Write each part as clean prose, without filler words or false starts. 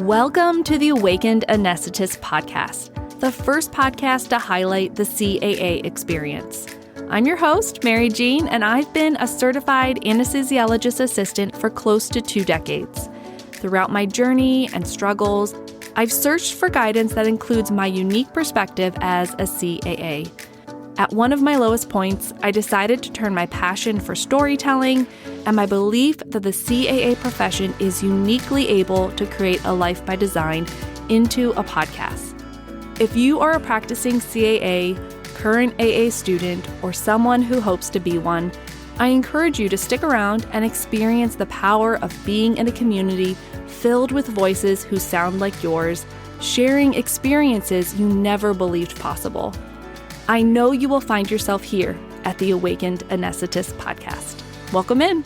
Welcome to the Awakened Anesthetist podcast, the first podcast to highlight the CAA experience. I'm your host, Mary Jean, and I've been a certified anesthesiologist assistant for close to 2 decades. Throughout my journey and struggles, I've searched for guidance that includes my unique perspective as a CAA. At one of my lowest points, I decided to turn my passion for storytelling and my belief that the CAA profession is uniquely able to create a life by design into a podcast. If you are a practicing CAA, current AA student, or someone who hopes to be one, I encourage you to stick around and experience the power of being in a community filled with voices who sound like yours, sharing experiences you never believed possible. I know you will find yourself here at the Awakened Anesthetist podcast. Welcome in.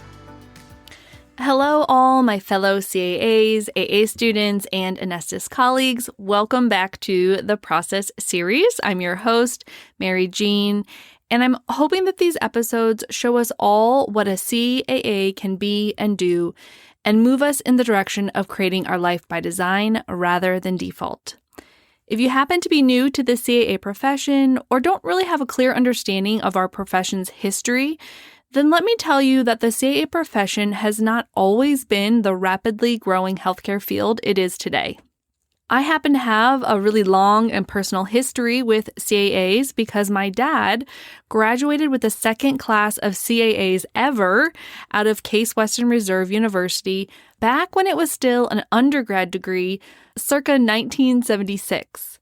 Hello, all my fellow CAAs, AA students, and anesthetist colleagues. Welcome back to the Process series. I'm your host, Mary Jean, and I'm hoping that these episodes show us all what a CAA can be and do, and move us in the direction of creating our life by design rather than default. If you happen to be new to the CAA profession or don't really have a clear understanding of our profession's history, then let me tell you that the CAA profession has not always been the rapidly growing healthcare field it is today. I happen to have a really long and personal history with CAAs because my dad graduated with the second class of CAAs ever out of Case Western Reserve University back when it was still an undergrad degree, circa 1976.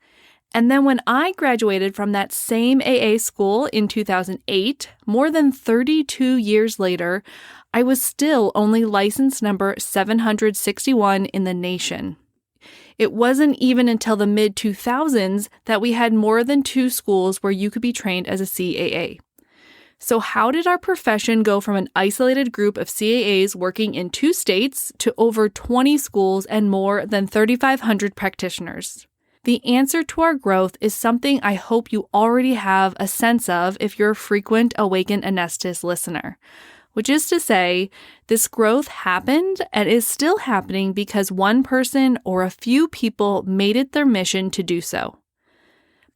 And then when I graduated from that same AA school in 2008, more than 32 years later, I was still only license number 761 in the nation. It wasn't even until the mid-2000s that we had more than 2 schools where you could be trained as a CAA. So how did our profession go from an isolated group of CAAs working in 2 states to over 20 schools and more than 3,500 practitioners? The answer to our growth is something I hope you already have a sense of if you're a frequent Awakened Anesthetist listener, which is to say, this growth happened and is still happening because one person or a few people made it their mission to do so.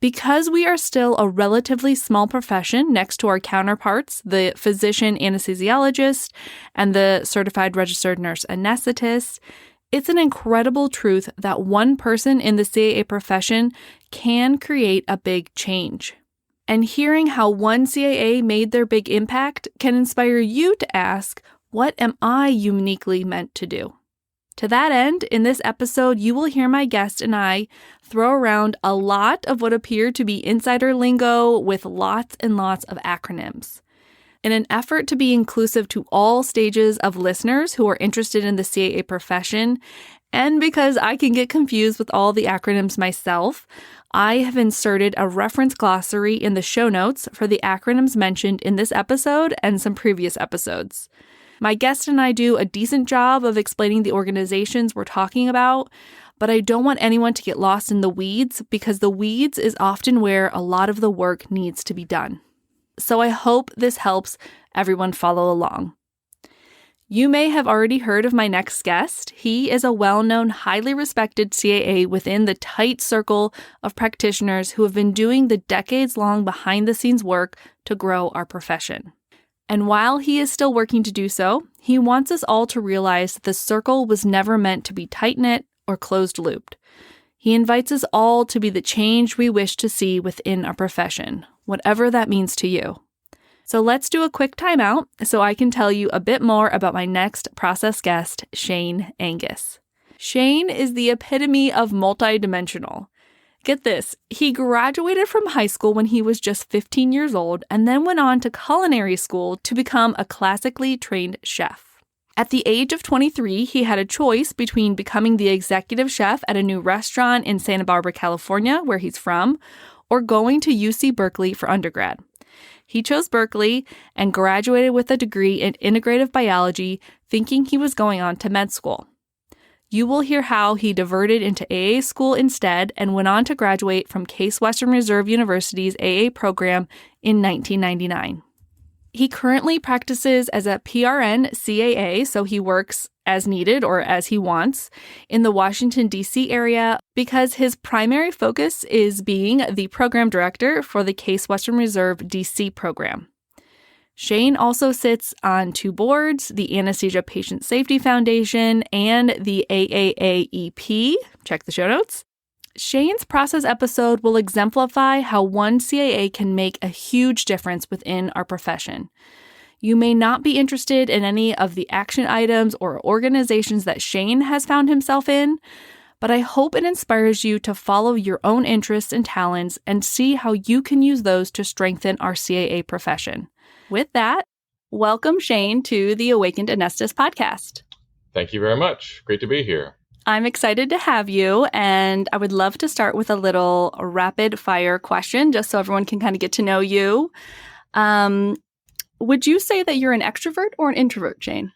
Because we are still a relatively small profession next to our counterparts, the physician anesthesiologist and the certified registered nurse anesthetist, it's an incredible truth that one person in the CAA profession can create a big change. And hearing how one CAA made their big impact can inspire you to ask, what am I uniquely meant to do? To that end, in this episode, you will hear my guest and I throw around a lot of what appear to be insider lingo with lots and lots of acronyms. In an effort to be inclusive to all stages of listeners who are interested in the CAA profession, and because I can get confused with all the acronyms myself, I have inserted a reference glossary in the show notes for the acronyms mentioned in this episode and some previous episodes. My guest and I do a decent job of explaining the organizations we're talking about, but I don't want anyone to get lost in the weeds because the weeds is often where a lot of the work needs to be done. So I hope this helps everyone follow along. You may have already heard of my next guest. He is a well-known, highly respected CAA within the tight circle of practitioners who have been doing the decades-long behind-the-scenes work to grow our profession. And while he is still working to do so, he wants us all to realize that the circle was never meant to be tight-knit or closed-looped. He invites us all to be the change we wish to see within our profession, whatever that means to you. So let's do a quick timeout so I can tell you a bit more about my next process guest, Shane Angus. Shane is the epitome of multidimensional. Get this, he graduated from high school when he was just 15 years old and then went on to culinary school to become a classically trained chef. At the age of 23, he had a choice between becoming the executive chef at a new restaurant in Santa Barbara, California, where he's from, or going to UC Berkeley for undergrad. He chose Berkeley and graduated with a degree in integrative biology, thinking he was going on to med school. You will hear how he diverted into AA school instead and went on to graduate from Case Western Reserve University's AA program in 1999. He currently practices as a PRN CAA, so he works as needed or as he wants in the Washington, D.C. area because his primary focus is being the program director for the Case Western Reserve D.C. program. Shane also sits on 2 boards, the Anesthesia Patient Safety Foundation and the AAAEP. Check the show notes. Shane's process episode will exemplify how one CAA can make a huge difference within our profession. You may not be interested in any of the action items or organizations that Shane has found himself in, but I hope it inspires you to follow your own interests and talents and see how you can use those to strengthen our CAA profession. With that, welcome Shane to the Awakened Anesthetist podcast. Thank you very much. Great to be here. I'm excited to have you, and I would love to start with a little rapid fire question just so everyone can kind of get to know you. Would you say that you're an extrovert or an introvert, Shane?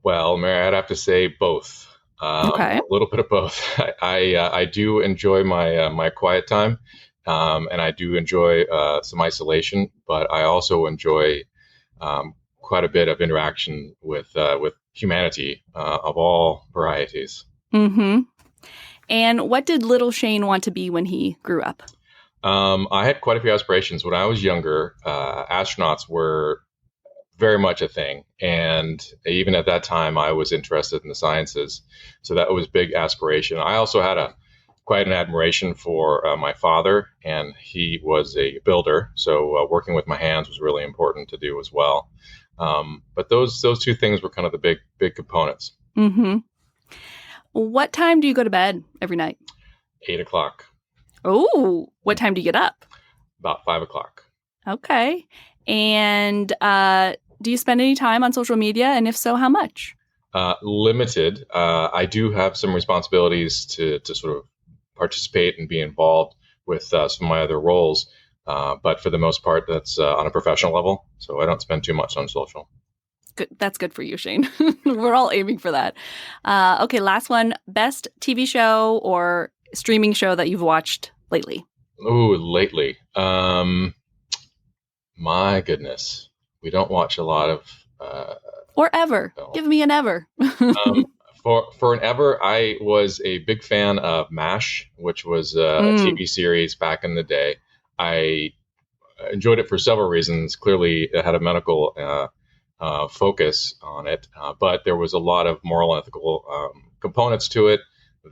Well, Mary, I'd have to say both. Okay. A little bit of both. I do enjoy my quiet time, and I do enjoy some isolation, but I also enjoy quite a bit of interaction with humanity of all varieties. Mm-hmm. And what did little Shane want to be when he grew up? I had quite a few aspirations. When I was younger, astronauts were very much a thing. And even at that time, I was interested in the sciences. So that was a big aspiration. I also had quite an admiration for my father, and he was a builder. So working with my hands was really important to do as well. But those 2 things were kind of the big components. Mm-hmm. What time do you go to bed every night? 8:00. Oh, what time do you get up? About 5:00. Okay. And do you spend any time on social media? And if so, how much? Limited. I do have some responsibilities to sort of participate and be involved with some of my other roles. But for the most part, that's on a professional level. So I don't spend too much on social. Good. That's good for you, Shane. We're all aiming for that. Okay, last one. Best TV show or streaming show that you've watched lately? Ooh, lately. My goodness. We don't watch a lot of... or ever. No. Give me an ever. For an ever, I was a big fan of MASH, which was a TV series back in the day. I enjoyed it for several reasons. Clearly, it had a medical focus on it, but there was a lot of moral and ethical components to it.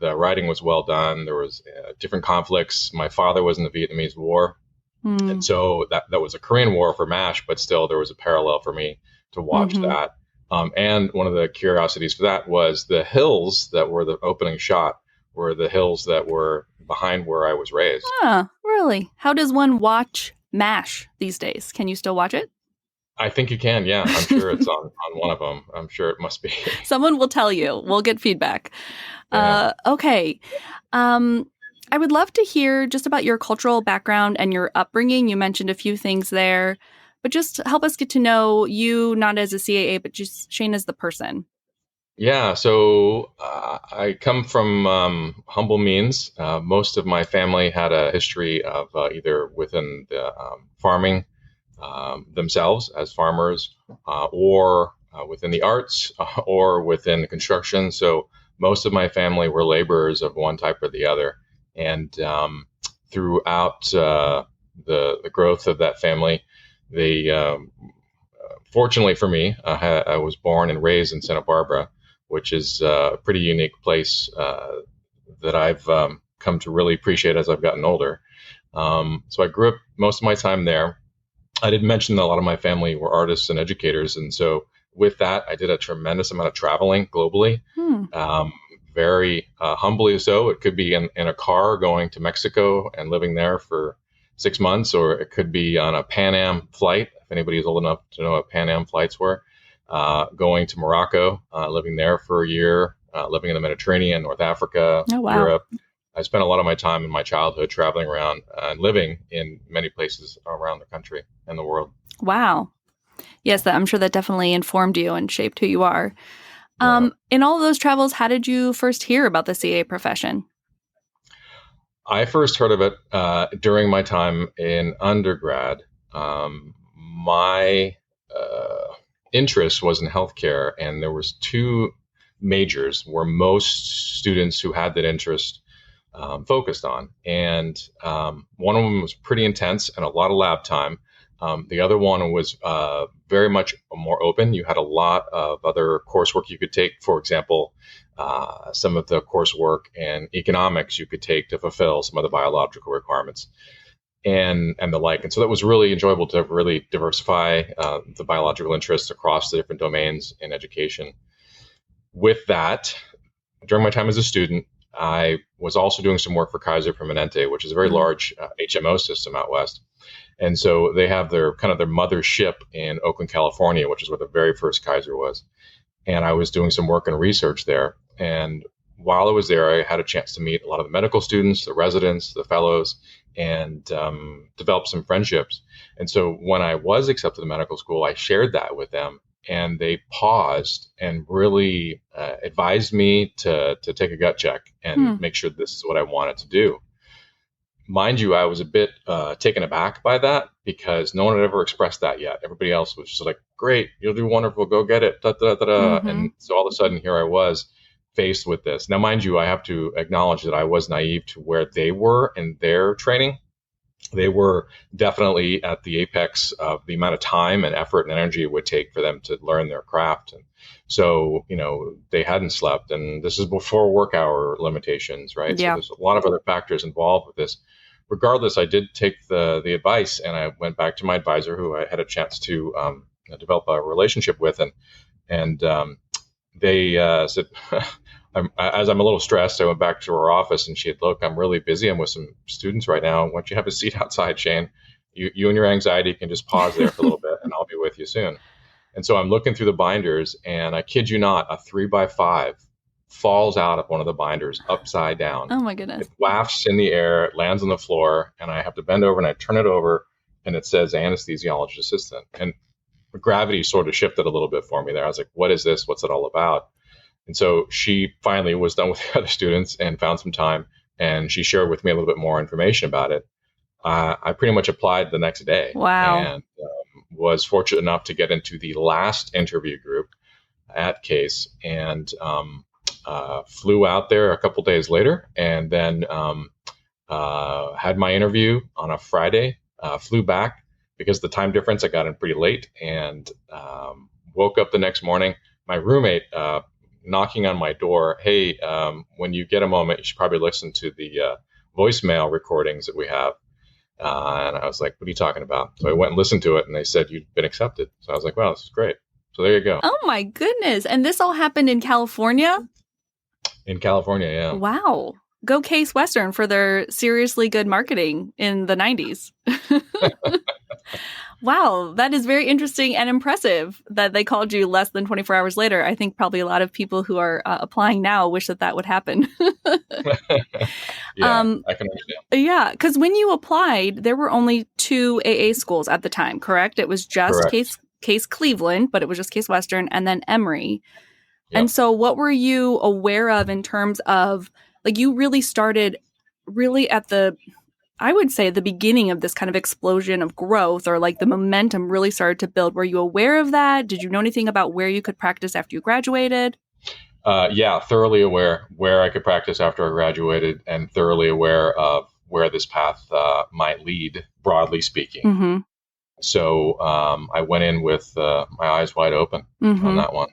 The writing was well done. There was different conflicts. My father was in the Vietnamese War, and so that was a Korean War for MASH, but still there was a parallel for me to watch that. And one of the curiosities for that was the hills that were the opening shot were the hills that were behind where I was raised. Ah, really? How does one watch MASH these days? Can you still watch it? I think you can, yeah. I'm sure it's on one of them. I'm sure it must be. Someone will tell you. We'll get feedback. Yeah. Okay. I would love to hear just about your cultural background and your upbringing. You mentioned a few things there, but just help us get to know you, not as a CAA, but just Shane as the person. Yeah, so I come from humble means. Most of my family had a history of either within the farming themselves as farmers, or within the arts, or within construction. So most of my family were laborers of one type or the other. And throughout the growth of that family, they, fortunately for me, I was born and raised in Santa Barbara, which is a pretty unique place that I've come to really appreciate as I've gotten older. So I grew up most of my time there. I did mention that a lot of my family were artists and educators. And so with that, I did a tremendous amount of traveling globally, very humbly so. It could be in a car going to Mexico and living there for 6 months, or it could be on a Pan Am flight, if anybody is old enough to know what Pan Am flights were, going to Morocco, living there for a year, living in the Mediterranean, North Africa, Europe. I spent a lot of my time in my childhood traveling around and living in many places around the country and the world. Wow. Yes, I'm sure that definitely informed you and shaped who you are. In all of those travels, how did you first hear about the CA profession? I first heard of it during my time in undergrad. My interest was in healthcare, and there was two majors where most students who had that interest focused on. And one of them was pretty intense and a lot of lab time. The other one was very much more open. You had a lot of other coursework you could take. For example, some of the coursework in economics you could take to fulfill some of the biological requirements and the like. And so that was really enjoyable to really diversify the biological interests across the different domains in education. With that, during my time as a student, I was also doing some work for Kaiser Permanente, which is a very large HMO system out west. And so they have their mothership in Oakland, California, which is where the very first Kaiser was. And I was doing some work and research there. And while I was there, I had a chance to meet a lot of the medical students, the residents, the fellows, and develop some friendships. And so when I was accepted to medical school, I shared that with them. And they paused and really advised me to take a gut check and make sure this is what I wanted to do. Mind you, I was a bit taken aback by that because no one had ever expressed that yet. Everybody else was just like, great, you'll do wonderful, go get it. Da, da, da, da. And so all of a sudden, here I was faced with this. Now, mind you, I have to acknowledge that I was naive to where they were in their training. They were definitely at the apex of the amount of time and effort and energy it would take for them to learn their craft. And so, they hadn't slept, and this is before work hour limitations, right? Yeah. So there's a lot of other factors involved with this. Regardless, I did take the advice, and I went back to my advisor, who I had a chance to develop a relationship with, and they said, as I'm a little stressed, I went back to her office, and she had, look, I'm really busy. I'm with some students right now. Why don't you have a seat outside, Shane? You and your anxiety can just pause there for a little bit, and I'll be with you soon. And so I'm looking through the binders, and I kid you not, a 3x5 falls out of one of the binders upside down. Oh my goodness. It wafts in the air, it lands on the floor, and I have to bend over and I turn it over, and it says Anesthesiologist Assistant. And gravity sort of shifted a little bit for me there. I was like, what is this? What's it all about? And so she finally was done with the other students and found some time, and she shared with me a little bit more information about it. I pretty much applied the next day. Wow. And was fortunate enough to get into the last interview group at Case, and flew out there a couple days later, and then had my interview on a Friday, flew back because of the time difference. I got in pretty late, and woke up the next morning. My roommate knocking on my door, hey, when you get a moment, you should probably listen to the voicemail recordings that we have. And I was like, what are you talking about? So I went and listened to it, and they said, you've been accepted. So I was like, wow, this is great. So there you go. Oh, my goodness. And this all happened in California? In California, yeah. Wow. Go Case Western for their seriously good marketing in the 90s. Wow, that is very interesting and impressive that they called you less than 24 hours later. I think probably a lot of people who are applying now wish that would happen. Yeah, I can understand. Yeah, because when you applied, there were only 2 AA schools at the time, correct? It was just Case Cleveland, but it was just Case Western, and then Emory. Yep. And so what were you aware of in terms of, like, you really started really at I would say the beginning of this kind of explosion of growth, or like the momentum really started to build. Were you aware of that? Did you know anything about where you could practice after you graduated? Yeah, thoroughly aware where I could practice after I graduated, and thoroughly aware of where this path might lead, broadly speaking. Mm-hmm. So I went in with my eyes wide open on that one.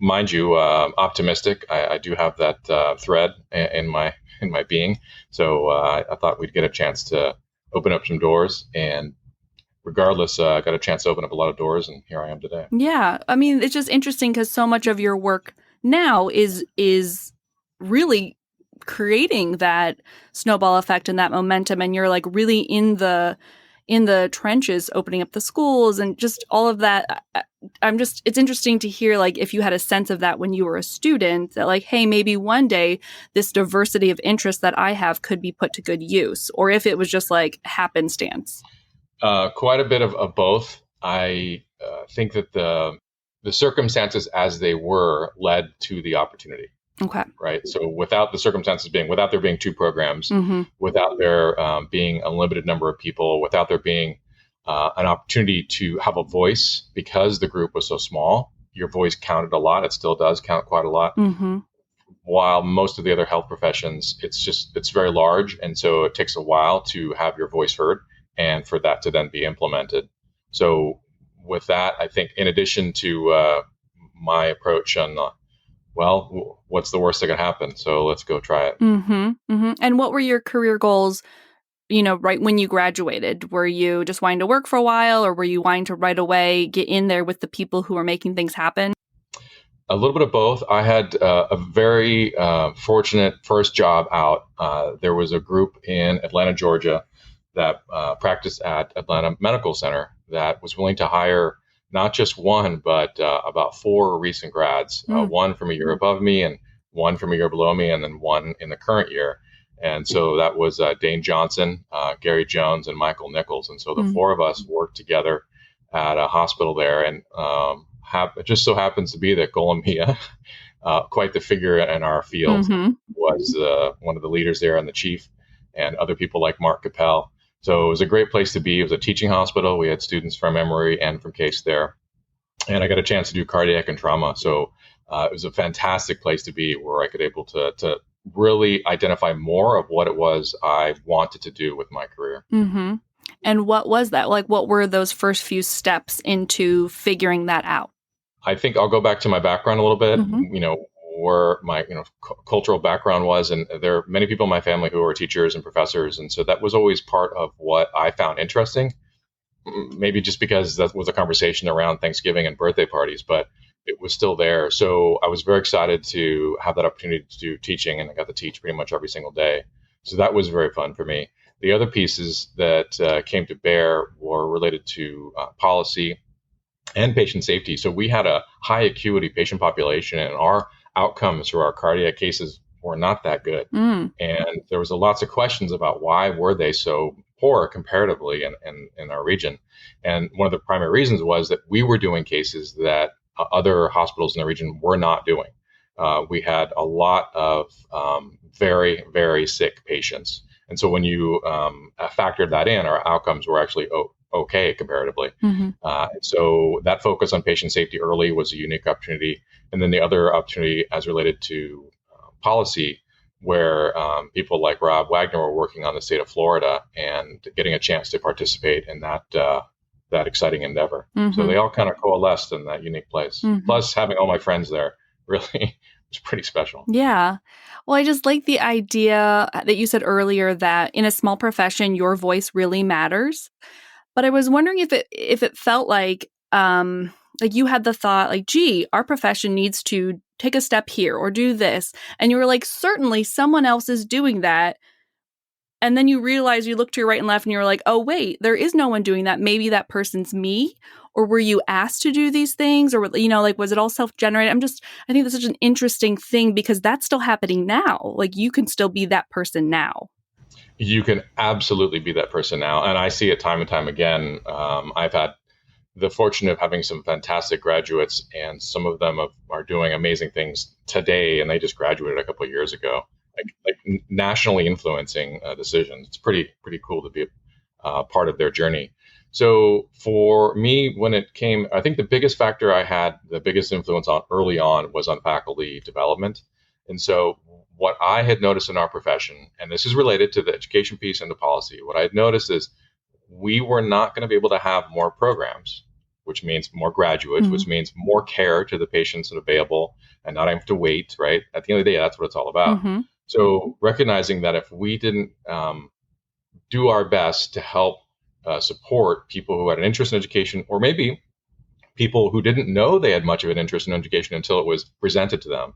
Mind you, optimistic. I do have that thread in my being. So I thought we'd get a chance to open up some doors, and regardless, I got a chance to open up a lot of doors, and here I am today. Yeah. I mean, it's just interesting because so much of your work now is really creating that snowball effect and that momentum, and you're like really in the trenches, opening up the schools and just all of that. It's interesting to hear, like, if you had a sense of that when you were a student, that like, hey, maybe one day this diversity of interests that I have could be put to good use, or if it was just like happenstance. Quite a bit of both. I think that the circumstances as they were led to the opportunity. Okay. Right. So without there being 2 programs, without there being a limited number of people, without there being an opportunity to have a voice because the group was so small. Your voice counted a lot. It still does count quite a lot. Mm-hmm. While most of the other health professions, it's very large. And so it takes a while to have your voice heard and for that to then be implemented. So with that, I think in addition to my approach on, what's the worst that can happen? So let's go try it. Mm-hmm. Mm-hmm. And what were your career goals, right when you graduated? Were you just wanting to work for a while, or were you wanting to right away get in there with the people who are making things happen? A little bit of both. I had a very fortunate first job out. There was a group in Atlanta, Georgia that practiced at Atlanta Medical Center that was willing to hire not just one, but about 4 recent grads, one from a year above me and one from a year below me, and then one in the current year. And so that was Dane Johnson, Gary Jones, and Michael Nichols. And so the 4 of us worked together at a hospital there. And it just so happens to be that Golamia, quite the figure in our field, was one of the leaders there and the chief, and other people like Mark Capel. So it was a great place to be. It was a teaching hospital. We had students from Emory and from Case there. And I got a chance to do cardiac and trauma. So it was a fantastic place to be, where I could able to really identify more of what it was I wanted to do with my career. Mm-hmm. And what was that? Like, what were those first few steps into figuring that out? I think I'll go back to my background a little bit, Mm-hmm. Where my cultural background was. And there are many people in my family who are teachers and professors. And so that was always part of what I found interesting, maybe just because that was a conversation around Thanksgiving and birthday parties, but it was still there. So I was very excited to have that opportunity to do teaching, and I got to teach pretty much every single day. So that was very fun for me. The other pieces that came to bear were related to policy and patient safety. So we had a high acuity patient population, and our outcomes for our cardiac cases were not that good. And there was lots of questions about why were they so poor comparatively in our region. And one of the primary reasons was that we were doing cases that other hospitals in the region were not doing. We had a lot of very, very sick patients. And so when you factored that in, our outcomes were actually okay comparatively. So that focus on patient safety early was a unique opportunity. And then the other opportunity as related to policy, where people like Rob Wagner were working on the state of Florida and getting a chance to participate in that exciting endeavor. So they all kind of coalesced in that unique place. Plus having all my friends there really was pretty special. Yeah. Well, I just like the idea that you said earlier that in a small profession, your voice really matters. But I was wondering if it felt like you had the thought, like, gee, our profession needs to take a step here or do this. And you were like, certainly someone else is doing that. And then you realize, you look to your right and left and you're like, oh, wait, there is no one doing that. Maybe that person's me. Or were you asked to do these things? Or, was it all self-generated? I think that's such an interesting thing, because that's still happening now. Like, you can still be that person now. You can absolutely be that person now. And I see it time and time again. I've had the fortune of having some fantastic graduates, and some of them are doing amazing things today, and they just graduated a couple of years ago, like nationally influencing decisions. It's pretty cool to be a part of their journey. So for me, when it came, I think the biggest factor I had, the biggest influence on early on, was on faculty development. And so what I had noticed in our profession, and this is related to the education piece and the policy, what I had noticed is we were not going to be able to have more programs, which means more graduates, which means more care to the patients available and not have to wait, right? At the end of the day, that's what it's all about. So recognizing that if we didn't do our best to help support people who had an interest in education, or maybe people who didn't know they had much of an interest in education until it was presented to them,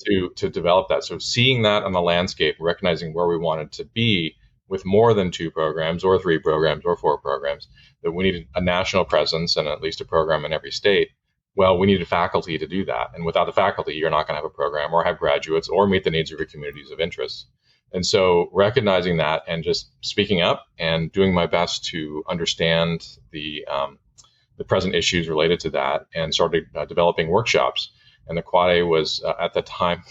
to develop that. So seeing that on the landscape, recognizing where we wanted to be with more than 2 programs or 3 programs or 4 programs, that we needed a national presence and at least a program in every state. Well, we needed faculty to do that. And without the faculty, you're not going to have a program or have graduates or meet the needs of your communities of interest. And so recognizing that and just speaking up and doing my best to understand the present issues related to that, and started developing workshops. And the Quad A was at the time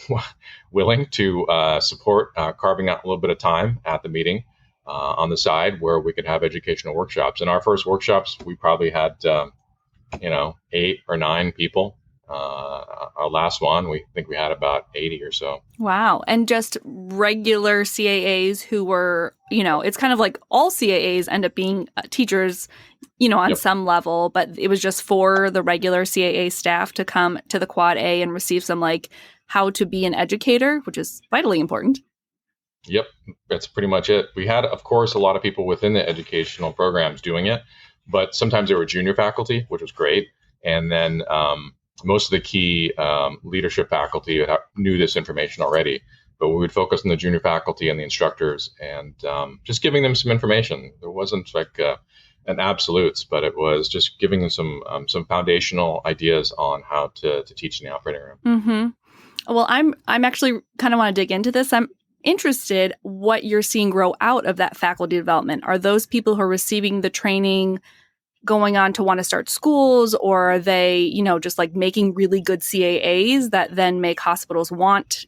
willing to support carving out a little bit of time at the meeting on the side where we could have educational workshops. In our first workshops, we probably had 8 or 9 people. Our last one, we think we had about 80 or so. Wow. And just regular CAAs who were, it's kind of like all CAAs end up being teachers, on some level, but it was just for the regular CAA staff to come to the Quad A and receive some like how to be an educator, which is vitally important. Yep. That's pretty much it. We had, of course, a lot of people within the educational programs doing it, but sometimes they were junior faculty, which was great. And then, most of the key leadership faculty knew this information already, but we would focus on the junior faculty and the instructors and just giving them some information. There wasn't like an absolutes, but it was just giving them some foundational ideas on how to teach in the operating room. Mm-hmm. Well, I'm actually kind of want to dig into this. I'm interested what you're seeing grow out of that faculty development. Are those people who are receiving the training going on to want to start schools, or are they, just like making really good CAAs that then make hospitals want,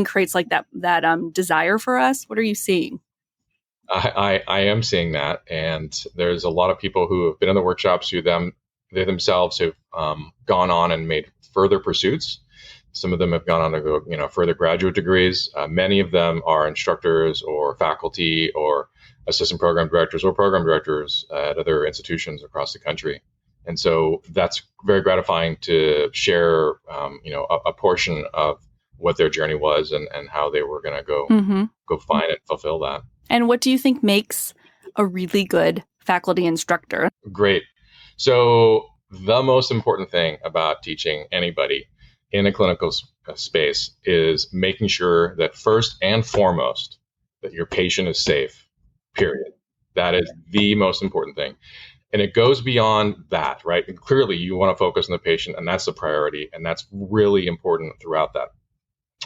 creates like that desire for us? What are you seeing? I am seeing that. And there's a lot of people who have been in the workshops who they themselves have gone on and made further pursuits. Some of them have gone on to go, further graduate degrees. Many of them are instructors or faculty or assistant program directors or program directors at other institutions across the country. And so that's very gratifying to share, a portion of what their journey was and how they were going to go find and fulfill that. And what do you think makes a really good faculty instructor? Great. So the most important thing about teaching anybody in a clinical space is making sure that first and foremost that your patient is safe, period. That is the most important thing. And it goes beyond that, right? And clearly you want to focus on the patient, and that's the priority. And that's really important throughout that.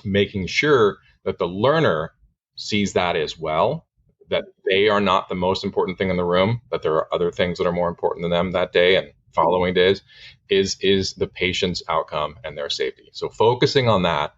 Making sure that the learner sees that as well, that they are not the most important thing in the room, that there are other things that are more important than them that day and following days, is the patient's outcome and their safety. So focusing on that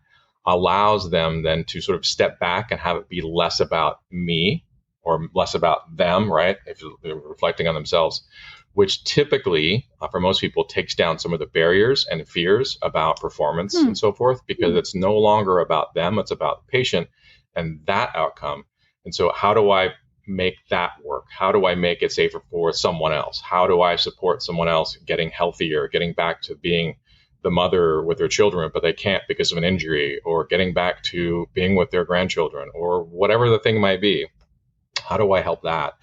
allows them then to sort of step back and have it be less about me or less about them, right? If they're reflecting on themselves, which typically, for most people, takes down some of the barriers and fears about performance and so forth, because it's no longer about them, it's about the patient and that outcome. And so how do I make that work? How do I make it safer for someone else? How do I support someone else getting healthier, getting back to being the mother with their children, but they can't because of an injury, or getting back to being with their grandchildren, or whatever the thing might be? How do I help that?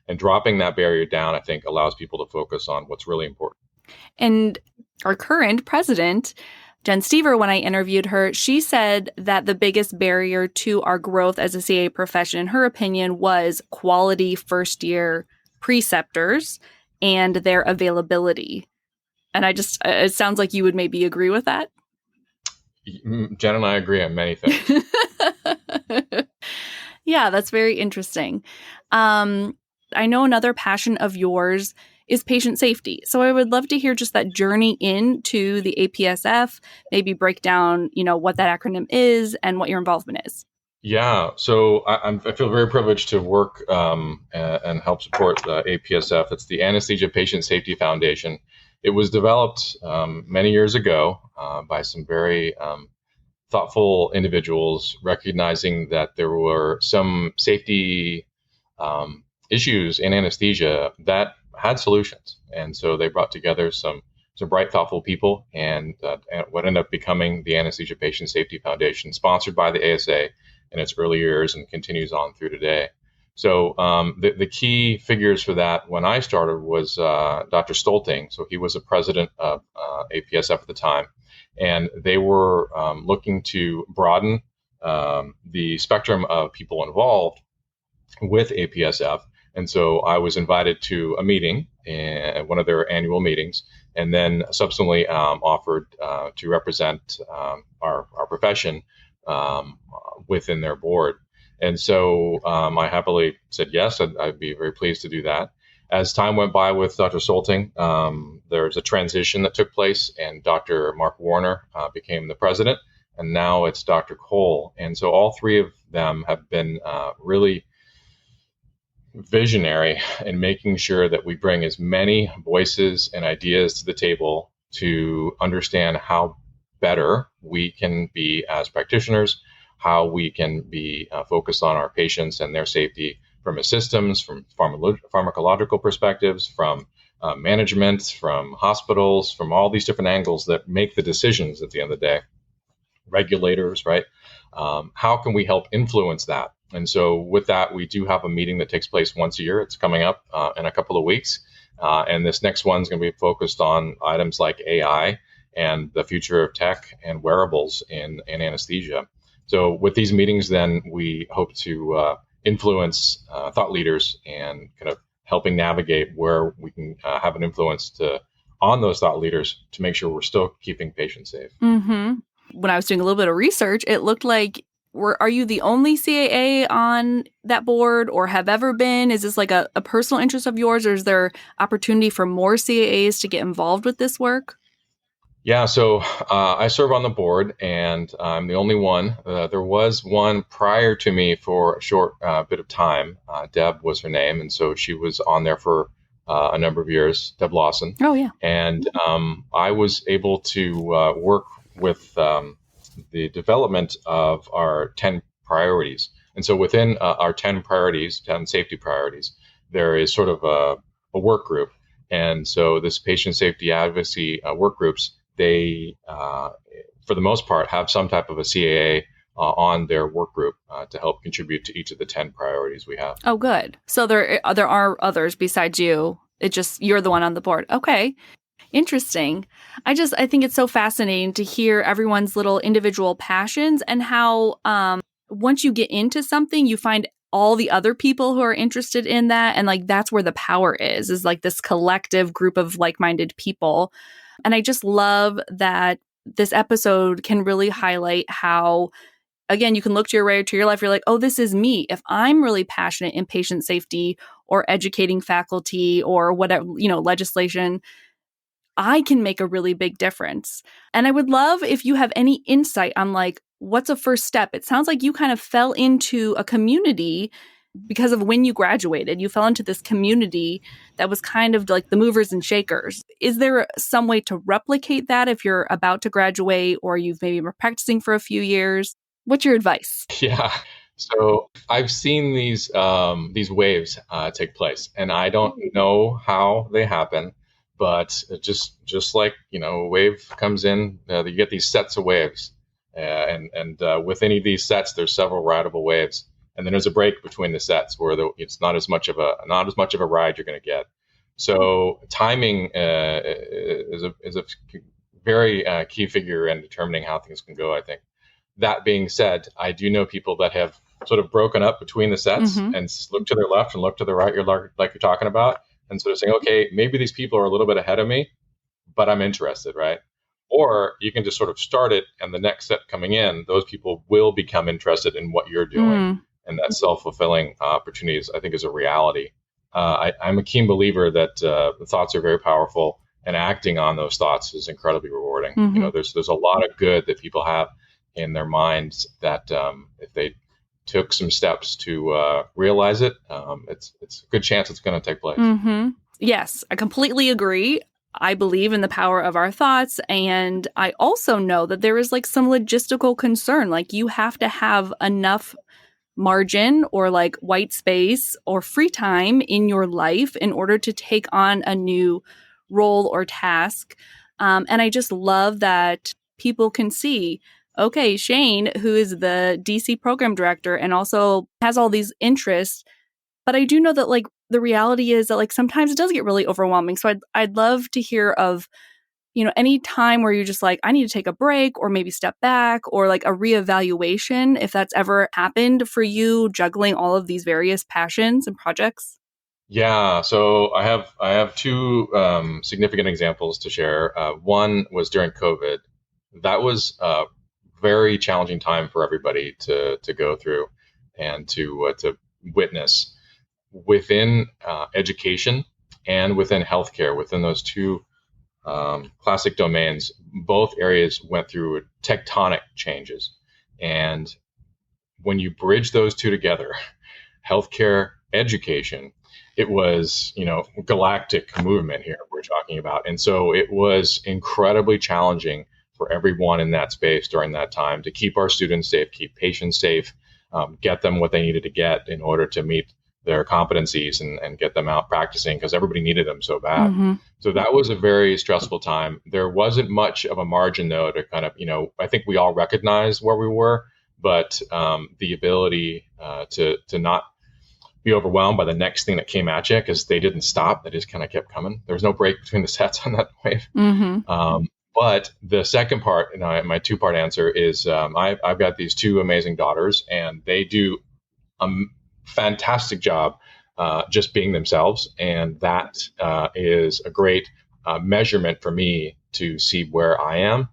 And dropping that barrier down, I think, allows people to focus on what's really important. And our current president, Jen Stever, when I interviewed her, she said that the biggest barrier to our growth as a CA profession, in her opinion, was quality first-year preceptors and their availability. And it sounds like you would maybe agree with that. Jen and I agree on many things. Yeah, that's very interesting. I know another passion of yours is patient safety. So I would love to hear just that journey into the APSF, maybe break down, what that acronym is and what your involvement is. Yeah, so I feel very privileged to work and help support the APSF. It's the Anesthesia Patient Safety Foundation. It was developed many years ago by some very thoughtful individuals, recognizing that there were some safety issues in anesthesia that had solutions. And so they brought together some bright, thoughtful people and what ended up becoming the Anesthesia Patient Safety Foundation, sponsored by the ASA in its early years and continues on through today. So the key figures for that when I started was Dr. Stolting. So he was a president of APSF at the time. And they were looking to broaden the spectrum of people involved with APSF. And so I was invited to a meeting, one of their annual meetings, and then subsequently offered to represent our profession within their board. And so I happily said yes, I'd be very pleased to do that. As time went by with Dr. Stolting, there was a transition that took place, and Dr. Mark Warner became the president, and now it's Dr. Cole. And so all three of them have been really visionary in making sure that we bring as many voices and ideas to the table to understand how better we can be as practitioners, how we can be focused on our patients and their safety from a systems, from pharmacological perspectives, from management, from hospitals, from all these different angles that make the decisions at the end of the day. Regulators, right? How can we help influence that? And so with that, we do have a meeting that takes place once a year. It's coming up in a couple of weeks. And this next one's going to be focused on items like AI and the future of tech and wearables in anesthesia. So with these meetings, then we hope to influence thought leaders and kind of helping navigate where we can have an influence on those thought leaders to make sure we're still keeping patients safe. Mm-hmm. When I was doing a little bit of research, it looked like, are you the only CAA on that board or have ever been? Is this like a personal interest of yours, or is there opportunity for more CAAs to get involved with this work? Yeah, so I serve on the board, and I'm the only one. There was one prior to me for a short bit of time. Deb was her name, and so she was on there for a number of years, Deb Lawson. Oh, yeah. And I was able to work with the development of our 10 priorities. And so within our 10 priorities, 10 safety priorities, there is sort of a work group. And so this patient safety advocacy work groups, they, for the most part, have some type of a CAA on their work group to help contribute to each of the 10 priorities we have. Oh, good. So there are others besides you. It just, you're the one on the board. Okay. Interesting. I think it's so fascinating to hear everyone's little individual passions and how once you get into something, you find all the other people who are interested in that. And like, that's where the power is like this collective group of like-minded people. And I just love that this episode can really highlight how, again, you can look to your right or to your left. You're like, oh, this is me. If I'm really passionate in patient safety or educating faculty or whatever, legislation, I can make a really big difference. And I would love if you have any insight on like, what's a first step? It sounds like you kind of fell into a community because of when you graduated. You fell into this community that was kind of like the movers and shakers. Is there some way to replicate that if you're about to graduate or you've maybe been practicing for a few years? What's your advice? Yeah. So I've seen these waves take place, and I don't know how they happen. But just like, a wave comes in, you get these sets of waves. And with any of these sets, there's several rideable waves. And then there's a break between the sets where it's not as much of a ride you're going to get. So timing is a very key figure in determining how things can go, I think. That being said, I do know people that have sort of broken up between the sets and look to their left and look to the right, like you're talking about. And sort of saying, okay, maybe these people are a little bit ahead of me, but I'm interested, right? Or you can just sort of start it, and the next set coming in, those people will become interested in what you're doing. And that self-fulfilling opportunities, I think, is a reality. I'm a keen believer that the thoughts are very powerful, and acting on those thoughts is incredibly rewarding. There's a lot of good that people have in their minds that if they took some steps to realize it, it's a good chance it's going to take place. Yes, I completely agree. I believe in the power of our thoughts. And I also know that there is like some logistical concern. Like you have to have enough margin or like white space or free time in your life in order to take on a new role or task. And I just love that people can see, okay, Shane, who is the DC program director and also has all these interests. But I do know that like the reality is that like sometimes it does get really overwhelming. So I'd love to hear of, any time where you're just like, I need to take a break or maybe step back or like a reevaluation, if that's ever happened for you, juggling all of these various passions and projects. Yeah, so I have two significant examples to share. One was during COVID. That was a very challenging time for everybody to go through and to witness. Within education and within healthcare, within those two classic domains, both areas went through tectonic changes. And when you bridge those two together, healthcare education, it was, galactic movement here we're talking about. And so it was incredibly challenging for everyone in that space during that time to keep our students safe, keep patients safe, get them what they needed to get in order to meet their competencies and get them out practicing, because everybody needed them so bad. Mm-hmm. So that was a very stressful time. There wasn't much of a margin, though, to kind of, I think we all recognized where we were, but the ability to not be overwhelmed by the next thing that came at you, because they didn't stop. They just kind of kept coming. There was no break between the sets on that wave. Mm-hmm. But the second part, my two-part answer is I've got these two amazing daughters, and they do a fantastic job just being themselves. And that is a great measurement for me to see where I am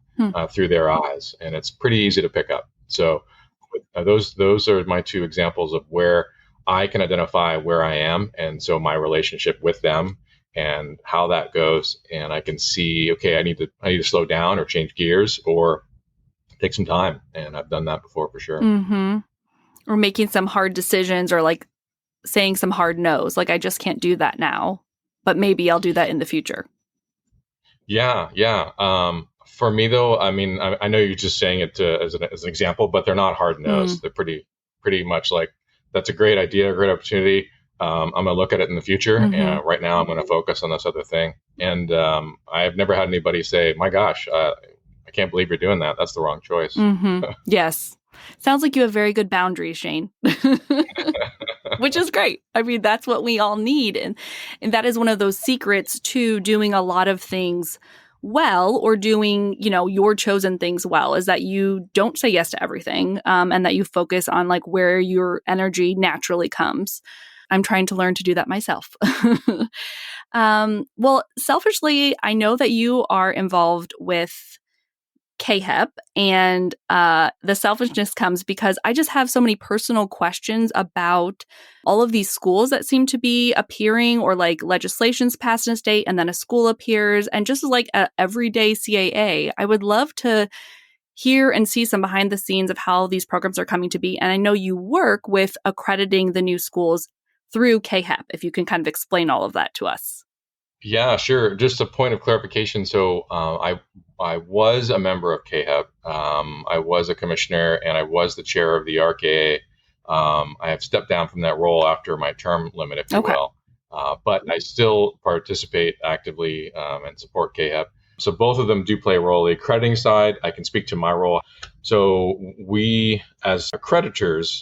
through their eyes. And it's pretty easy to pick up. So those are my two examples of where I can identify where I am. And so my relationship with them and how that goes. And I can see, okay, I need to slow down or change gears or take some time. And I've done that before for sure. Mm-hmm. Or making some hard decisions, or like saying some hard no's. Like, I just can't do that now, but maybe I'll do that in the future. Yeah. For me, though, I mean, I know you're just saying it as an example, but they're not hard no's. They're pretty much like, that's a great idea, a great opportunity. I'm going to look at it in the future. And right now I'm going to focus on this other thing. And I've never had anybody say, my gosh, I can't believe you're doing that. That's the wrong choice. Yes. Sounds like you have very good boundaries, Shane, which is great. I mean, that's what we all need. And that is one of those secrets to doing a lot of things well, or doing, your chosen things well, is that you don't say yes to everything, and that you focus on like where your energy naturally comes. I'm trying to learn to do that myself. Well, selfishly, I know that you are involved with KHEP, and the selfishness comes because I just have so many personal questions about all of these schools that seem to be appearing, or like legislation's passed in a state and then a school appears, and just like a everyday CAA, I would love to hear and see some behind the scenes of how these programs are coming to be. And I know you work with accrediting the new schools through KHEP. If you can kind of explain all of that to us. Yeah, sure. Just a point of clarification. So I was a member of KHEP. I was a commissioner, and I was the chair of the RKA. I have stepped down from that role after my term limit, if you will. But I still participate actively and support KHEP. So both of them do play a role. The accrediting side, I can speak to my role. So we, as accreditors,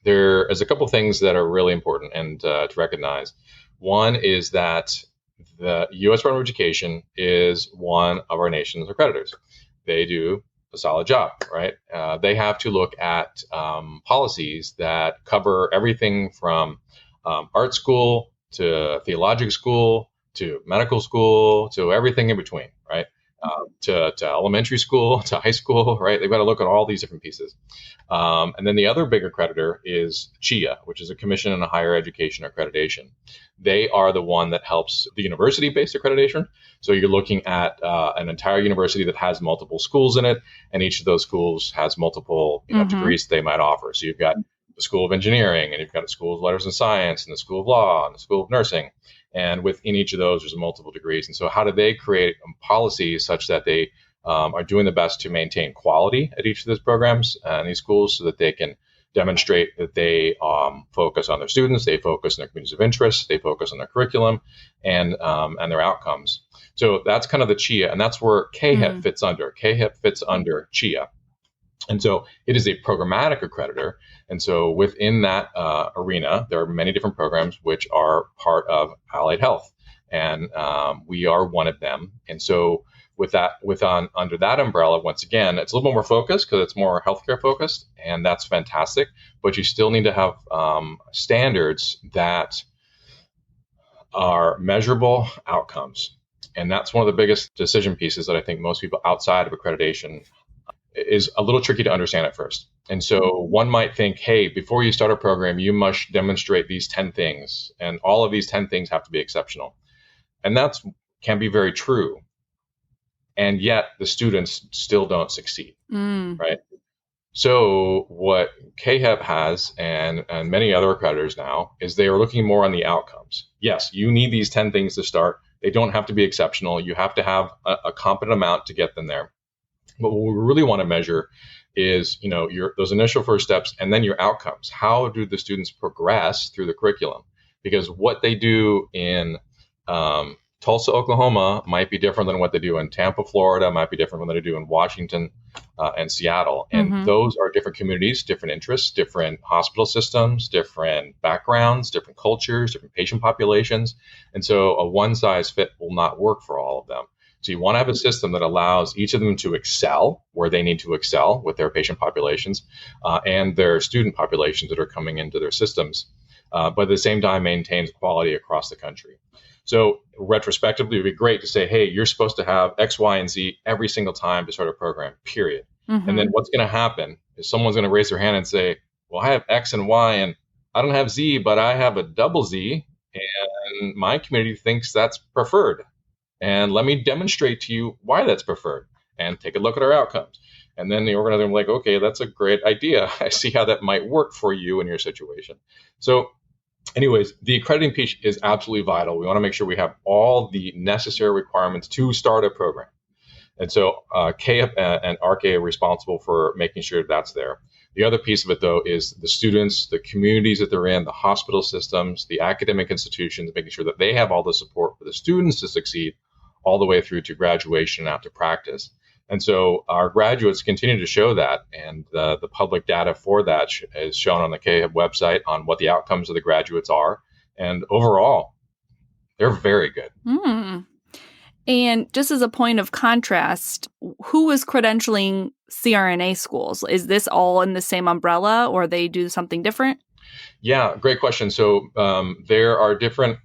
there is a couple of things that are really important and to recognize. One is that the U.S. Department of Education is one of our nation's accreditors. They do a solid job, right? They have to look at policies that cover everything from art school to theological school to medical school to everything in between, right? To elementary school, to high school, right? They've got to look at all these different pieces. And then the other big accreditor is CHIA, which is a Commission on Higher Education Accreditation. They are the one that helps the university-based accreditation. So you're looking at an entire university that has multiple schools in it, and each of those schools has multiple degrees they might offer. So you've got the School of Engineering, and you've got the School of Letters and Science, and the School of Law, and the School of Nursing. And within each of those, there's multiple degrees. And so how do they create policies such that they are doing the best to maintain quality at each of those programs and these schools, so that they can demonstrate that they focus on their students, they focus on their communities of interest, they focus on their curriculum and their outcomes. So that's kind of the CHIA, and that's where KHEP fits under. KHEP fits under CHIA. And so it is a programmatic accreditor. And so within that arena, there are many different programs which are part of allied health. And we are one of them. And so under that umbrella, once again, it's a little bit more focused because it's more healthcare focused, and that's fantastic. But you still need to have standards that are measurable outcomes. And that's one of the biggest decision pieces that I think most people outside of accreditation is a little tricky to understand at first. And so one might think, hey, before you start a program, you must demonstrate these 10 things, and all of these 10 things have to be exceptional. And that can be very true. And yet the students still don't succeed, right? So what KHEP has and many other accreditors now is they are looking more on the outcomes. Yes, you need these 10 things to start. They don't have to be exceptional. You have to have a competent amount to get them there. But what we really want to measure is, those initial first steps and then your outcomes. How do the students progress through the curriculum? Because what they do in Tulsa, Oklahoma might be different than what they do in Tampa, Florida, might be different than what they do in Washington and Seattle. And those are different communities, different interests, different hospital systems, different backgrounds, different cultures, different patient populations. And so a one size fit will not work for all of them. So you want to have a system that allows each of them to excel where they need to excel with their patient populations and their student populations that are coming into their systems, but at the same time maintains quality across the country. So retrospectively, it would be great to say, hey, you're supposed to have X, Y, and Z every single time to start a program, period. And then what's going to happen is someone's going to raise their hand and say, well, I have X and Y, and I don't have Z, but I have a double Z, and my community thinks that's preferred. And let me demonstrate to you why that's preferred and take a look at our outcomes. And then the organizer will be like, okay, that's a great idea. I see how that might work for you in your situation. So anyways, the accrediting piece is absolutely vital. We want to make sure we have all the necessary requirements to start a program. And so KAP and RK are responsible for making sure that's there. The other piece of it, though, is the students, the communities that they're in, the hospital systems, the academic institutions, making sure that they have all the support for the students to succeed all the way through to graduation and out to practice. And so our graduates continue to show that, and the public data for that is shown on the KHEP website on what the outcomes of the graduates are. And overall, they're very good. And just as a point of contrast, who is credentialing CRNA schools? Is this all in the same umbrella, or they do something different? Yeah, great question. So there are different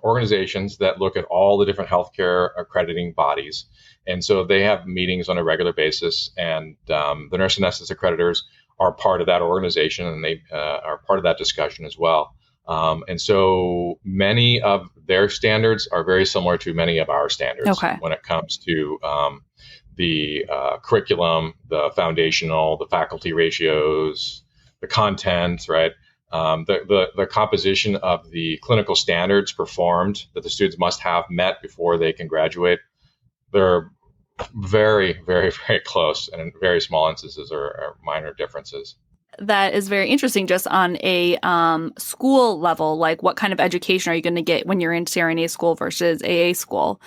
organizations that look at all the different healthcare accrediting bodies. And so they have meetings on a regular basis, and the nurse anesthetist accreditors are part of that organization, and they are part of that discussion as well. And so many of their standards are very similar to many of our standards when it comes to the curriculum, the foundational, the faculty ratios, the content, right? The composition of the clinical standards performed that the students must have met before they can graduate. They're very, very, very close, and in very small instances are minor differences. That is very interesting. Just on a school level, like what kind of education are you going to get when you're in CRNA school versus AA school?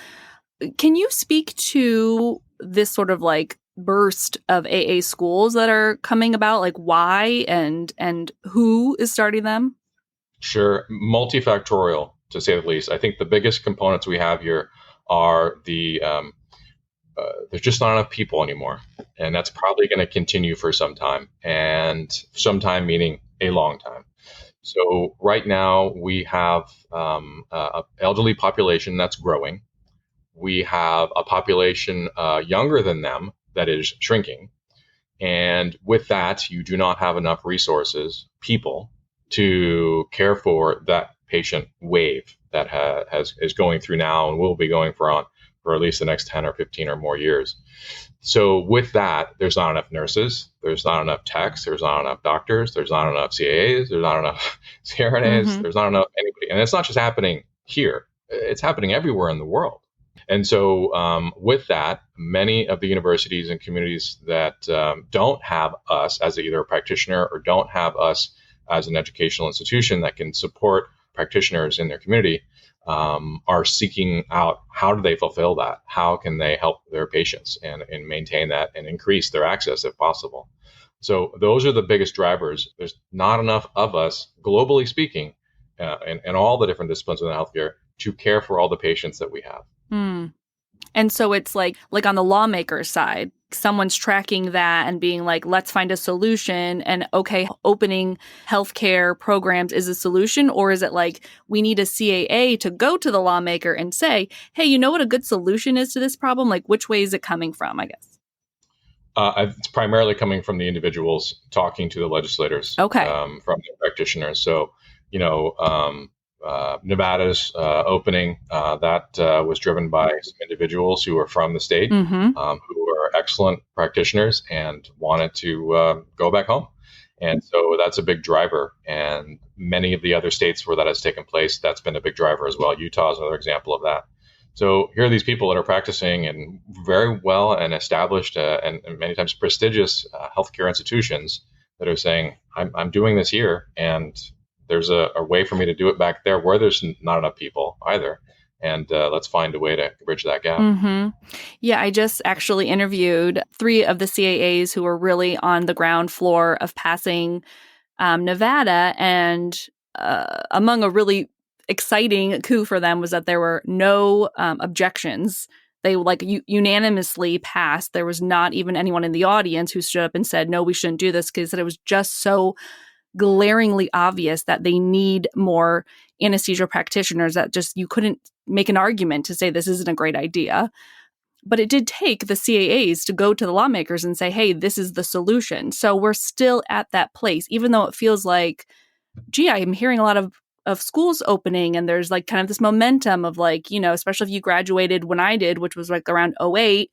Can you speak to this sort of like burst of AA schools that are coming about, like why and who is starting them? Sure. Multifactorial, to say the least. I think the biggest components we have here are there's just not enough people anymore. And that's probably going to continue for some time, and some time meaning a long time. So right now we have an elderly population that's growing. We have a population younger than them that is shrinking. And with that, you do not have enough resources, people, to care for that patient wave that is going through now and will be going for at least the next 10 or 15 or more years. So with that, there's not enough nurses, there's not enough techs, there's not enough doctors, there's not enough CAAs, there's not enough CRNAs, there's not enough anybody. And it's not just happening here, it's happening everywhere in the world. And so with that, many of the universities and communities that don't have us as either a practitioner or don't have us as an educational institution that can support practitioners in their community are seeking out how do they fulfill that? How can they help their patients and maintain that and increase their access if possible? So those are the biggest drivers. There's not enough of us, globally speaking, in all the different disciplines in healthcare to care for all the patients that we have. And so it's like on the lawmaker's side, someone's tracking that and being like, let's find a solution. And okay, opening healthcare programs is a solution? Or is it like we need a CAA to go to the lawmaker and say, hey, you know what a good solution is to this problem? Like, which way is it coming from, I guess? It's primarily coming from the individuals talking to the legislators from the practitioners. So, Nevada's opening that was driven by some individuals who are from the state, who are excellent practitioners and wanted to go back home. And so that's a big driver. And many of the other states where that has taken place, that's been a big driver as well. Utah is another example of that. So here are these people that are practicing in very well and established and many times prestigious healthcare institutions that are saying, I'm doing this here, and there's a way for me to do it back there where there's not enough people either. And let's find a way to bridge that gap. Yeah, I just actually interviewed 3 of the CAAs who were really on the ground floor of passing Nevada. And among a really exciting coup for them was that there were no objections. They unanimously passed. There was not even anyone in the audience who stood up and said, no, we shouldn't do this, because it was just so glaringly obvious that they need more anesthesia practitioners that just you couldn't make an argument to say this isn't a great idea. But it did take the CAAs to go to the lawmakers and say, hey, this is the solution. So we're still at that place, even though it feels like, gee, I'm hearing a lot of schools opening, and there's like kind of this momentum of like, especially if you graduated when I did, which was like around 2008,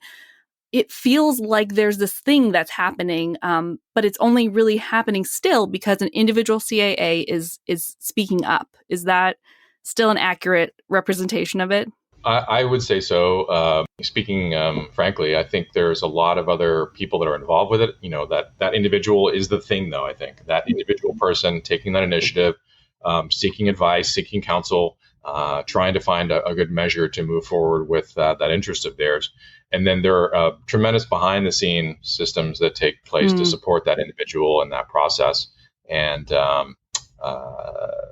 it feels like there's this thing that's happening, but it's only really happening still because an individual CAA is speaking up. Is that still an accurate representation of it? I would say so. Speaking frankly, I think there's a lot of other people that are involved with it. That individual is the thing, though. I think that individual person taking that initiative, seeking advice, seeking counsel, trying to find a good measure to move forward with that interest of theirs. And then there are tremendous behind-the-scene systems that take place to support that individual in that process. And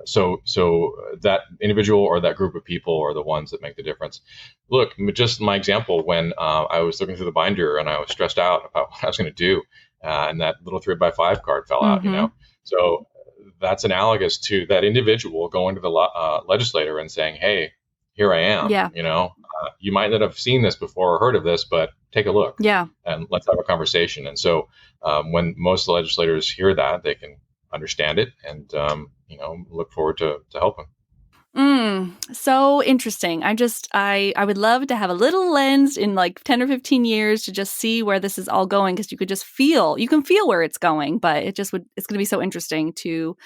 so that individual or that group of people are the ones that make the difference. Look, just my example, when I was looking through the binder and I was stressed out about what I was going to do, and that little 3x5 card fell out, So that's analogous to that individual going to the legislator and saying, hey, here I am. Yeah. You might not have seen this before or heard of this, but take a look. Yeah. And let's have a conversation. And so when most of the legislators hear that, they can understand it and, look forward to helping. So interesting. I would love to have a little lens in like 10 or 15 years to just see where this is all going, because you can feel where it's going, but it's going to be so interesting to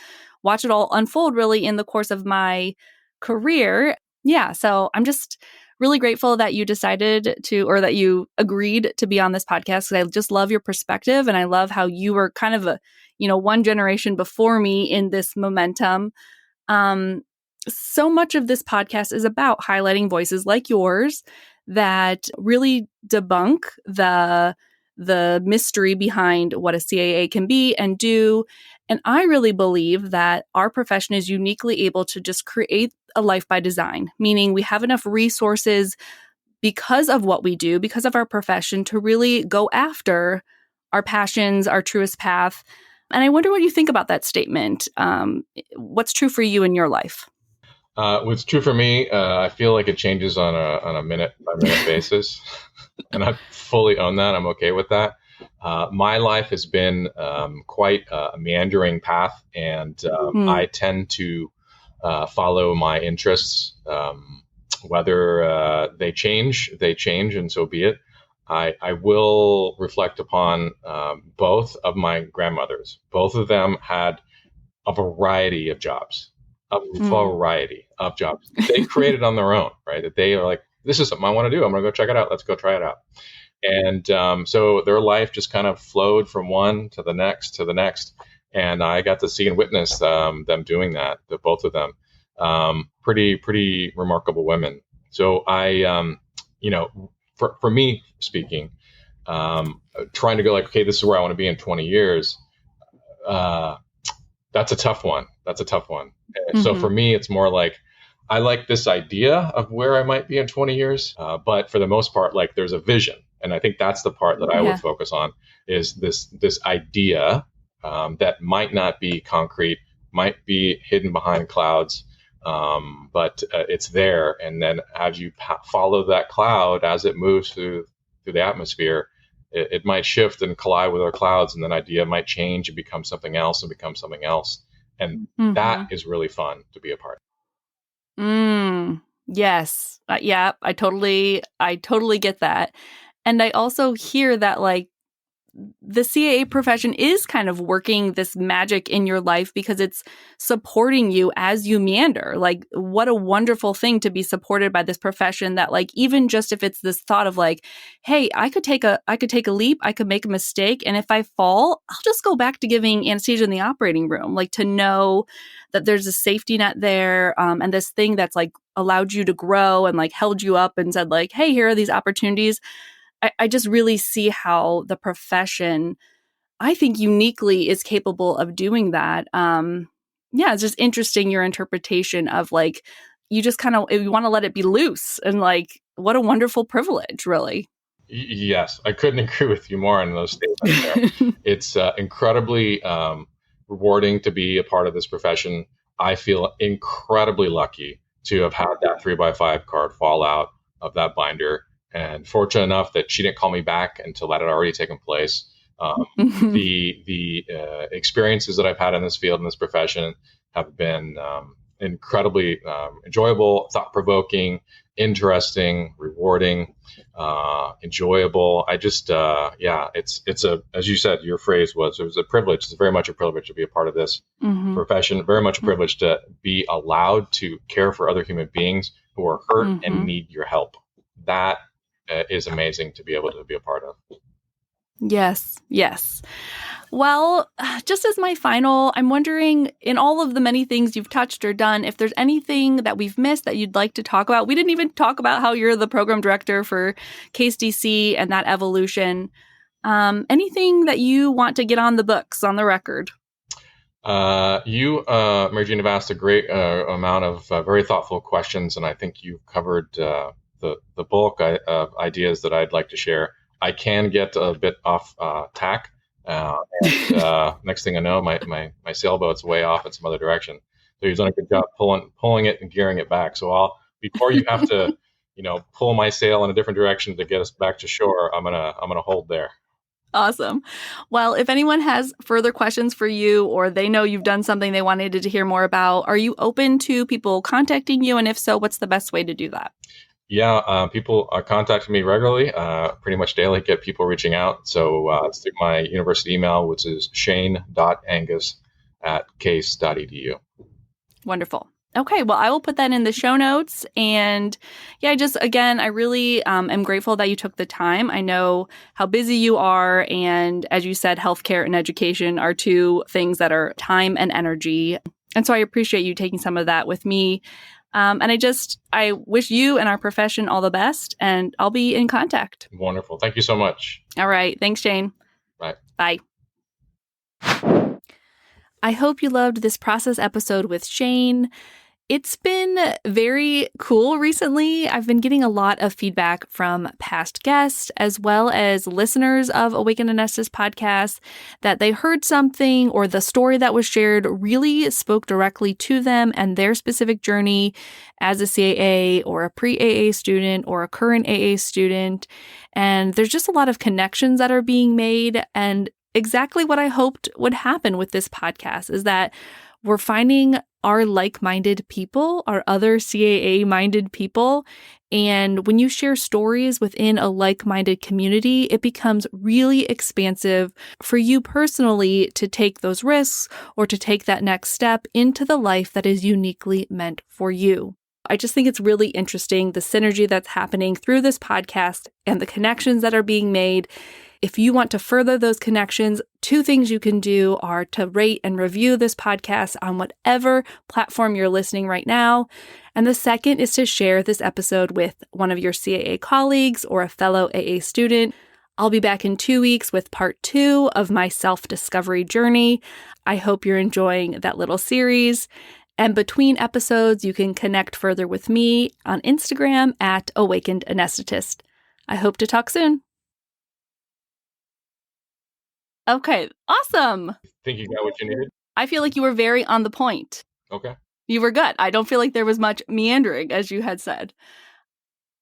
watch it all unfold really in the course of my career. Yeah. So I'm just really grateful that you decided to, or that you agreed to be on this podcast, because I just love your perspective. And I love how you were kind of one generation before me in this momentum. So much of this podcast is about highlighting voices like yours that really debunk the mystery behind what a CAA can be and do. And I really believe that our profession is uniquely able to just create a life by design, meaning we have enough resources because of what we do, because of our profession, to really go after our passions, our truest path. And I wonder what you think about that statement. What's true for you in your life? What's true for me, I feel like it changes on a minute by minute basis, and I fully own that. I'm okay with that. My life has been quite a meandering path, and I tend to follow my interests. Whether they change, and so be it. I will reflect upon both of my grandmothers. Both of them had a variety of jobs. They created on their own, right? That they are like, this is something I want to do. I'm going to go check it out. Let's go try it out. And so their life just kind of flowed from one to the next. And I got to see and witness them doing that, both of them. Pretty remarkable women. So I, for me speaking, trying to go like, okay, this is where I want to be in 20 years. That's a tough one. And so for me, it's more like, I like this idea of where I might be in 20 years. But for the most part, like there's a vision. And I think that's the part that I would focus on, is this idea that might not be concrete, might be hidden behind clouds, but it's there. And then as you follow that cloud, as it moves through the atmosphere, it might shift and collide with our clouds, and then idea might change and become something else. And that is really fun to be a part of. Yes. Yeah, I totally get that. And I also hear that like the CAA profession is kind of working this magic in your life because it's supporting you as you meander. Like, what a wonderful thing to be supported by this profession that, like, even just if it's this thought of like, hey, I could take a leap, I could make a mistake. And if I fall, I'll just go back to giving anesthesia in the operating room. Like, to know that there's a safety net there, and this thing that's like allowed you to grow and like held you up and said like, hey, here are these opportunities. I just really see how the profession, I think, uniquely is capable of doing that. Yeah, it's just interesting your interpretation of like, you just kind of, you want to let it be loose, and like, what a wonderful privilege, really. Yes, I couldn't agree with you more on those statements there. It's incredibly rewarding to be a part of this profession. I feel incredibly lucky to have had that 3x5 card fall out of that binder, and fortunate enough that she didn't call me back until that had already taken place. The experiences that I've had in this field, in this profession, have been incredibly enjoyable, thought-provoking, interesting, rewarding, enjoyable. I just, it's a, as you said, your phrase was, it was a privilege. It's very much a privilege to be a part of this profession, very much a privilege to be allowed to care for other human beings who are hurt and need your help. That is amazing to be able to be a part of. Yes. Well, just as my final, I'm wondering, in all of the many things you've touched or done, if there's anything that we've missed that you'd like to talk about. We didn't even talk about how you're the program director for Case DC and that evolution. Anything that you want to get on the books, on the record? You, Mary Jean, have asked a great amount of very thoughtful questions, and I think you've covered the bulk of ideas that I'd like to share. I can get a bit off tack. Next thing I know, my sailboat's way off in some other direction. So he's done a good job pulling it and gearing it back. So before you have to, pull my sail in a different direction to get us back to shore, I'm gonna hold there. Awesome. Well, if anyone has further questions for you, or they know you've done something they wanted to hear more about, are you open to people contacting you? And if so, what's the best way to do that? Yeah, people are contacting me regularly, pretty much daily, get people reaching out. So it's through my university email, which is shane.angus@case.edu. Wonderful. Okay, well, I will put that in the show notes. And yeah, I really am grateful that you took the time. I know how busy you are. And as you said, healthcare and education are two things that are time and energy. And so I appreciate you taking some of that with me. And I wish you and our profession all the best, and I'll be in contact. Wonderful. Thank you so much. All right. Thanks, Shane. Bye. Bye. I hope you loved this process episode with Shane. It's been very cool recently. I've been getting a lot of feedback from past guests as well as listeners of Awaken Anesthetist podcast that they heard something, or the story that was shared really spoke directly to them and their specific journey as a CAA or a pre-AA student or a current AA student. And there's just a lot of connections that are being made. And exactly what I hoped would happen with this podcast is that we're finding our like-minded people, our other CAA-minded people. And when you share stories within a like-minded community, it becomes really expansive for you personally to take those risks or to take that next step into the life that is uniquely meant for you. I just think it's really interesting, the synergy that's happening through this podcast and the connections that are being made. If you want to further those connections, two things you can do are to rate and review this podcast on whatever platform you're listening right now. And the second is to share this episode with one of your CAA colleagues or a fellow AA student. I'll be back in 2 weeks with part 2 of my self-discovery journey. I hope you're enjoying that little series. And between episodes, you can connect further with me on Instagram at Awakened Anesthetist. I hope to talk soon. Okay, awesome. Think you got what you needed? I feel like you were very on the point. Okay. You were good. I don't feel like there was much meandering, as you had said.